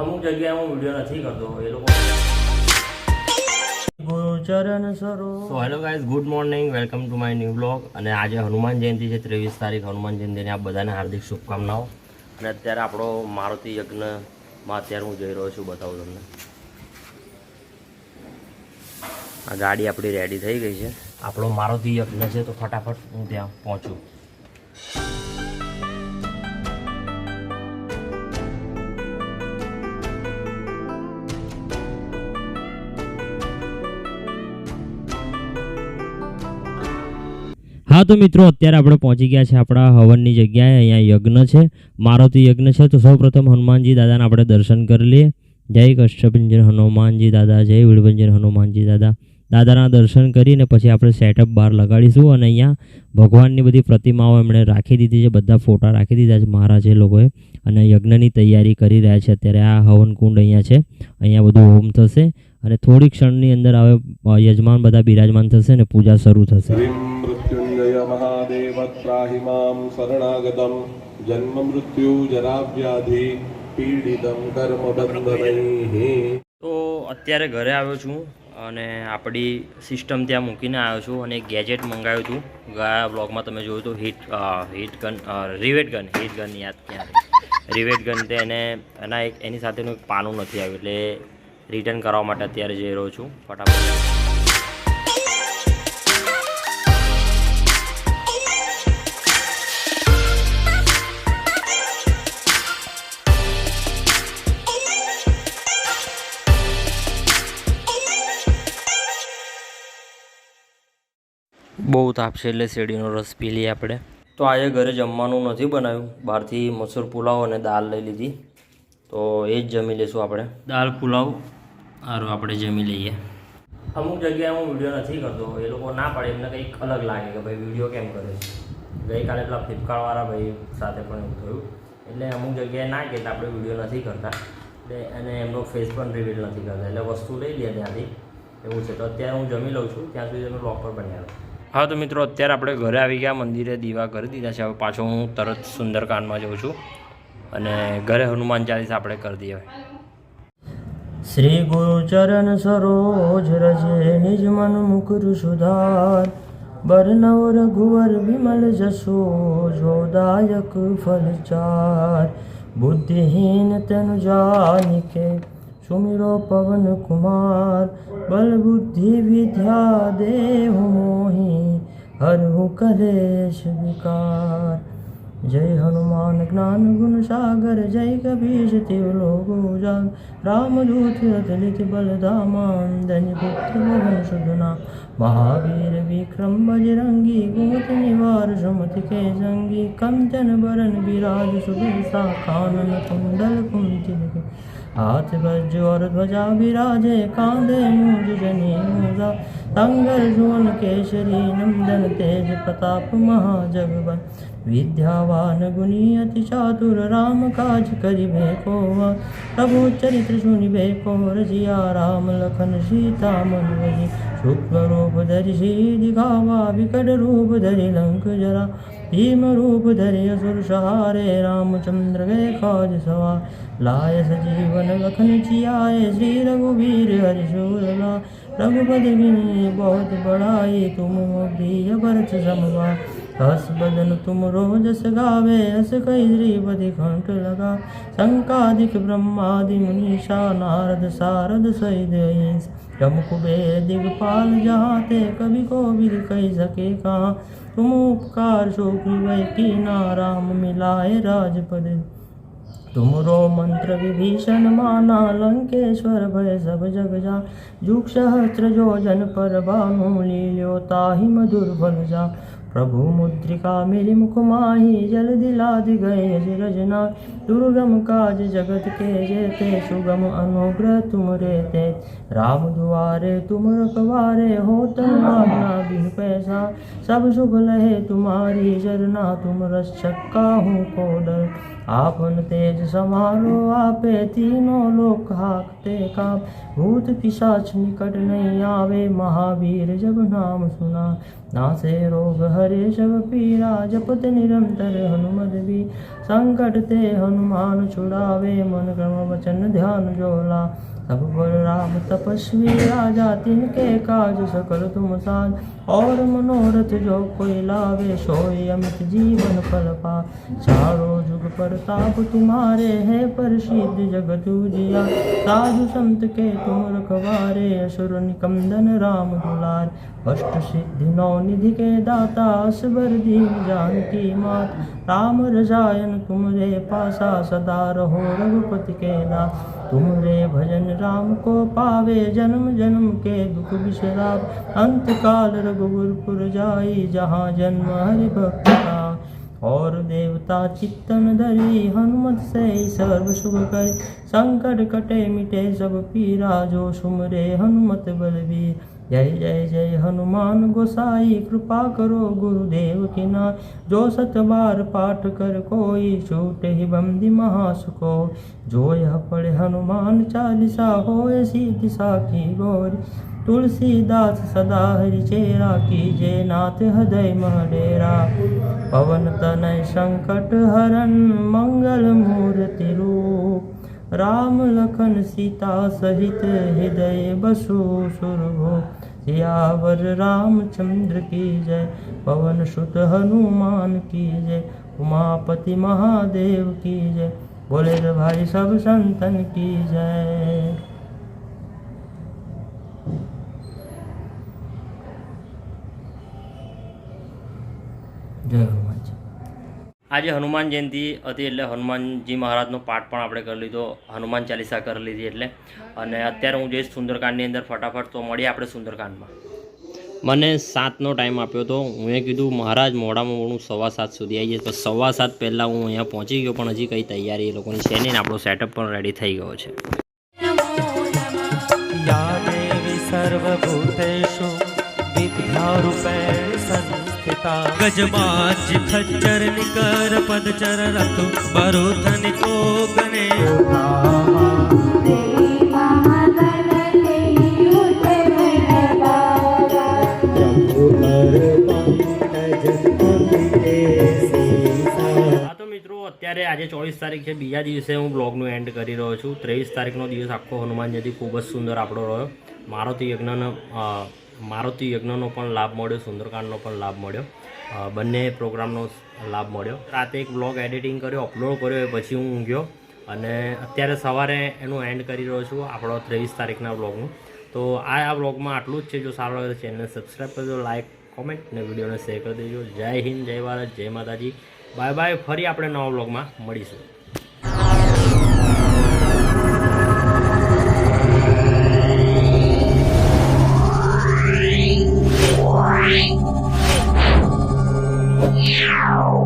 અમુક જગ્યાએ હું વિડીયો નથી કરતો એ લોકો ગુરુચરણ સરો. So hello guys, good morning, welcome to my new blog. અને આજે હનુમાન જયંતિ છે, 23 તારીખ હનુમાન જયંતિની આપ બધાને હાર્દિક શુભકામનાઓ. અને અત્યારે આપણો મારુતિ યજ્ઞમાં અત્યારે હું જઈ રહ્યો છું, બતાવું તમને. આ ગાડી આપણી રેડી થઈ ગઈ છે, આપણો મારુતિ યજ્ઞ છે, તો ફટાફટ હું ત્યાં પહોંચું. હા તો મિત્રો, અત્યારે આપણે પહોંચી ગયા છે આપણા હવનની જગ્યાએ. અહીંયા યજ્ઞ છે, મારુતિ યજ્ઞ છે. તો સૌપ્રથમ હનુમાનજી દાદાના આપણે દર્શન કરી લઈએ. જય કષ્ટભંજન હનુમાનજી દાદા, જય વીરભંજન હનુમાનજી દાદા. દાદાના દર્શન કરીને પછી આપણે સેટઅપ બહાર લગાડીશું. અને અહીંયા ભગવાનની બધી પ્રતિમાઓ એમણે રાખી દીધી છે, બધા ફોટા રાખી દીધા છે મહારાજ એ લોકોએ. અને યજ્ઞની તૈયારી કરી રહ્યા છે અત્યારે. આ હવન કુંડ અહીંયા છે, અહીંયા બધું હોમ થશે. અને થોડી ક્ષણની અંદર હવે યજમાન બધા બિરાજમાન થશે અને પૂજા શરૂ થશે. મૃત્યુંજય મહાદેવ ત્રાહિમામ શરણાગતમ જન્મ મૃત્યુ જરા વ્યાધિ પીડિતમ કર્મ બંધનૈઃ. તો અત્યારે ઘરે આવ્યો છું અને આપણી સિસ્ટમ ત્યાં મૂકીને આવ્યો છું. અને એક ગેજેટ મંગાવ્યું હતું, ગયા બ્લોગમાં તમે જોયું હતું, રિવેટ ગન યાદ ક્યાં રિવેટ ગન તે એને એની સાથેનું એક પાનું નથી આવ્યું, એટલે રિટર્ન કરવા માટે અત્યારે જઈ રહ્યો છું ફટાફટ. બહુ તાપ છે એટલે શેરડીનો રસ પી લઈએ આપણે. તો આજે ઘરે જમવાનું નથી બનાવ્યું, બહારથી મસૂર પુલાવ અને દાળ લઈ લીધી, તો એ જ જમી લઈશું આપણે. દાળ પુલાવ સારું આપણે જમી લઈએ. અમુક જગ્યાએ હું વિડીયો નથી કરતો, એ લોકો ના પાડે, એમને કંઈક અલગ લાગે કે ભાઈ વિડીયો કેમ કરે છે. ગઈકાલે પેલા ફ્લિપકાર્ટવાળા ભાઈ સાથે પણ એવું થયું, એટલે અમુક જગ્યાએ ના કે આપણે વિડીયો નથી કરતા, એટલે અને એમનો ફેસ પણ રિવીલ નથી કરતા, એટલે વસ્તુ લઈ લે ત્યાંથી, એવું છે. તો અત્યારે હું જમી લઉં છું, ત્યાં સુધી તમે બ્લોગ પર બન્યા રહો. હા તો મિત્રો, અત્યારે આપણે ઘરે આવી ગયા, મંદિરે દીવા કરી દીધા છે. હવે પાછો હું તરત સુંદરકાંડમાં જાઉં છું અને ઘરે હનુમાન ચાલીસા આપણે કરી દઈએ. શ્રી ગુરુ ચરણ સરોજ રજે નિજ મન મુકુર સુધાર, બરનવ રઘુવર વિમલ જસો જોદાયક ફલ ચાર, બુદ્ધિહીન તनु જાનિકે સુમિરો પવન કુમાર, બલ બુદ્ધિ વિદ્યા દેવ મોહી હરહુ કલેશ વિકાર. જય હનુમાન જ્ઞાન ગુણ સાગર, જય કપીશ તિવ લોકો જાગ, રામદૂત અતુલિત બલધામા, અંજની પુત્ર પવન સુધના, મહાવીર વિક્રમ બજરંગી, કુમત નિવાર સુમતિ કે સંગી, કંચન બરન બિરાજ સુબેસા, કાનન कुंडल कुंचित हाथ वज्र और ध्वजा विराजे, कांधे मूंज जनेऊजा, संगर सुवन केसरी नंदन, तेज प्रताप महाजगवन, विद्यावान गुणी अति चातुर, राम काज करिबे को प्रभु चरित्र सुनिबे को रजिया, राम लखन सीता मन वही, शुक्ल रूप धरि सिद्धि दिखावा, विकट रूप धरि लंक जरा, भीम रूप धरि असुर सहारे, रामचंद्र के काज सवार, लाय सजीवन लखन जियाए, श्री रघुवीर हरि सुरला, रघुपति बिनु बहुत बड़ाई, तुम प्रिय भरत समभाई, हस बदन तुम रोजस गावे, हस कई श्रीपति कंठ लगा, संकादिक ब्रह्मादि मुनीषा, नारद सारद सहित अहिंस, यम कुबेर दिगपाल जहाते, कवि कोविद कह सके कहाँ, तुम उपकार सो वै कीना, राम मिलाए राजपद, तुमरो मंत्र विभीषण माना, लंकेश्वर भय सब जग जा, जुग सहस्त्र जो जन पर भानु, लील्यो ताहि मधुर फल जा, प्रभु मुद्रिका मेरी मुख माही, जल दिलादि गए रजना, दुर्गम काज जगत के जेते, सुगम अनुग्रह तुम रेते, राम दुआरे तुम रखवारे, हो तन आज्ञा बिन पैसा, सब शुभ लहे तुम्हारी शरणा, तुम रक्षक काहू को डर, आपन तेज समारो आपे तीनों लोक हाकते काप भूत पिशाच निकट नहीं आवे महावीर जब नाम सुना नासे रोग हरे सब पीरा जपत निरंतर हनुमत भी संकट ते हनुमान छुड़ावे मन क्रम वचन ध्यान जोला सब पर राम तपस्वी राजा तिनके काज सकल तुम साज और मनोरथ जो कोई लावे सोई अमित जीवन फल पा चारों जुग प्रताप तुम्हारे है प्रसिद्ध जगत उजिया साधु संत के तुम रखवारे असुर निकंदन राम दुलार अष्ट सिद्धि नौ निधि के दाता असबर दीन जानकी मात राम रसायन तुमरे पासा सदा रहो रघुपति के दास तुमरे भजन राम को पावे जन्म जन्म के दुख विश्राम अंत काल रघुपुर जाई जहाँ जन्म हरि भक्त का और देवता चित्तन धरी हनुमत से सर्व सुख कर संकट कटे मिटे सब पीरा जो सुमरे हनुमत बलबीर जय जय जय हनुमान गोसाई कृपा करो गुरुदेव की ना जो सत बार पाठ कर कोई छूटे ही बंदी महासुको जो यह पढ़े हनुमान चालीसा होए सीधी साखी गौरी तुलसीदास सदा हरि चेरा कीजे नाथ हृदय महडेरा पवन तनय संकट हरन मंगल मूर्ति रूप राम लखन सीता सहित हृदय बसु सुरभो सियावर रामचंद्र की जय पवन सुत हनुमान की जय उमापति महादेव की जय बोले रे भाई सब संतन की जय। જય હનુમાનજી। આજે હનુમાન જયંતિ હતી એટલે હનુમાનજી મહારાજનો પાઠ પણ આપણે કરી લીધો, હનુમાન ચાલીસા કરી લીધી એટલે, અને અત્યારે હું જઈશ સુંદરકાંડની અંદર ફટાફટ, તો મળીએ આપણે સુંદરકાંડમાં। મને 7નો ટાઈમ આપ્યો હતો, હું એ કીધું મહારાજ મોડામાં મોડું 7:15 સુધી આવી જાય, તો 7:15 પહેલાં હું અહીંયા પહોંચી ગયો, પણ હજી કંઈ તૈયારી એ લોકોની છે નહીં, આપણો સેટઅપ પણ રેડી થઈ ગયો છે। या देवी सर्वभूतेषु विद्यारूपेण संस्थिता गजबाज खच्चर निकर पदचर रतु बरुधन को गणे અત્યારે આજે 24 તારીખ છે, બીજા દિવસે હું બ્લોગનું એન્ડ કરી રહ્યો છું। 23 તારીખનો દિવસ આખો હનુમાન જયંતિ ખૂબ જ સુંદર આપણો રહ્યો। મારુતિ યજ્ઞનો પણ લાભ મળ્યો, સુંદરકાંડનો પણ લાભ મળ્યો, બંને પ્રોગ્રામનો લાભ મળ્યો। રાતે એક બ્લોગ એડિટિંગ કર્યો, અપલોડ કર્યો, એ પછી હું ઊંઘ્યો, અને અત્યારે સવારે એનું એન્ડ કરી રહ્યો છું આપણો 23 તારીખના બ્લોગનું। તો આ બ્લોગમાં આટલું જ છે। જો સારો લાગે તો ચેનલને સબસ્ક્રાઈબ કરજો, લાઇક, કોમેન્ટ અને વિડીયોને શેર કરી દેજો। જય હિન્દ, જય ભારત, જય માતાજી, બાય બાય। ફરી આપણે નવા બ્લોગમાં મળીશું। Wow.